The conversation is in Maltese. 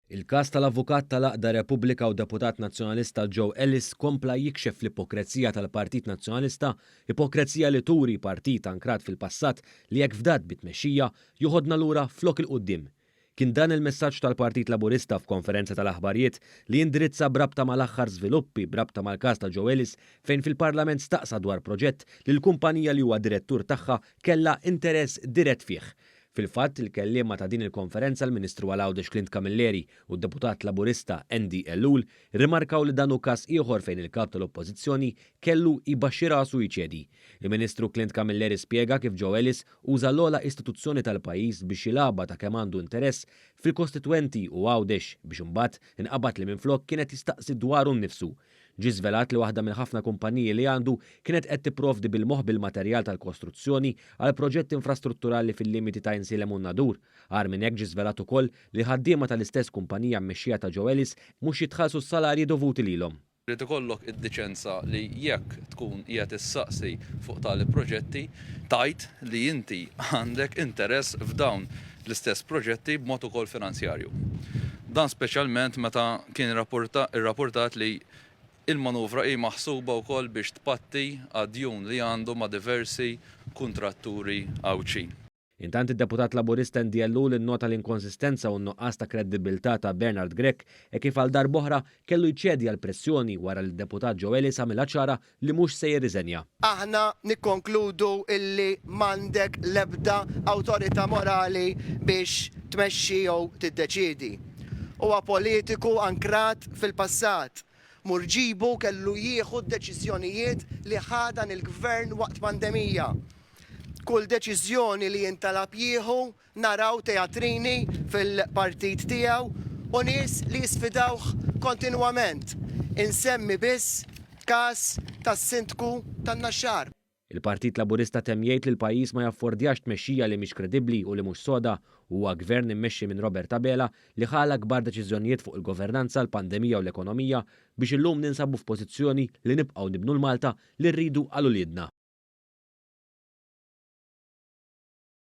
Il-każ tal-avukat tal-Aqda Repubblika u deputat nazzjonalista Joe Ellis kompla jikxef l-ipokrezija tal-Partit Nazzjonalista, ipokrezija li turi partit ankrat fil-passat li jekk fdat bit-tmexxija joħodna lura flok il-qudiem. Kien dan il-messaġġ tal-Partit Laburista f'konferenza tal-aħbarijiet li jindirizza brabta mal-aħħar żviluppi brabta mal-każ ta' Joe Ellis fejn fil-Parlament staqsa dwar proġett li l-kumpanija li huwa direttur tagħha kellha interess dirett fih. Fil-fatt, il-kelliema ta' din il-konferenza l-Ministru għal-Għawdex Clint Camilleri u d-deputat Laburista Andy Ellul rimarkaw li dan hu każ ieħor fejn il-kap tal-Oppożizzjoni kellu jbaxxi rasu jiċedi. Il-Ministru Clint Camilleri spjega kif Joe Ellis uża l-ogħla istituzzjoni tal-pajjiż biex jilagħba ta' kemm għandu interess fil-kostitwenti u Għawdex biex imbagħad inqabad li minflok kienet jistaqsi dwaru nnifsu. Ġie żvelat li waħda minn ħafna kumpaniji li għandu kienet qed tipprovdi bil-moħħ bil-materjal tal-kostruzzjoni għal proġett infrastrutturali fil-limiti ta' Insilem u Nadur. Għar minn hekk ġie żvelat ukoll li ħaddiema tal-istess kumpanija mmexxija ta' Joe Ellis mhux jitħallsu s-salarji dovuti lilhom. Rrid ikollok id-deċenza li jekk tkun qiegħed issaqsi fuq tali proġetti tajt li inti għandek interess f'dawn l-istess proġetti b'mod ukoll finanzjarju. Dan speċjalment meta kien irrapportat li il-manuvra hi maħsuba wkoll biex tpatti għad-djun li għandu ma' diversi kuntratturi għawċin. Intant id-deputat Laburista Andy Ellul innota l-inkonsistenza u n-nuqqas ta' kredibilità ta' Bernard Grech kif għal darb'oħra kellu jċedi għal pressjoni wara l-deputat Joe Ellis għamilha ċara li mhux se jirriżenja. Aħna nikkonkludu illi m'għandek l-ebda awtorità morali biex tmexxi jew tiddeċiedi. Huwa politiku ankrat fil-passat. Murġibu kellu jieħu deċiżjonijiet li ħadan il-gvern waqt pandemija. Kull deċiżjoni li jintalab jieħu naraw teatrini fil-partit tiegħu u nies li jisfidawh kontinwament. Insemmi biss każ tas-sindku tan-Naxxar. Il-Partit Laburista temm jgħid li l-pajjiż ma jaffordjax tmexxija li mhix kredibbli u li mhux soda huwa gvern immexxi minn Robert Abela li ħala kbar deċiżjonijiet fuq il-governanza, l-pandemija u l-ekonomija biex illum ninsabu f'pożizzjoni li nibqgħu nibnu l-Malta li rridu għal uliedna.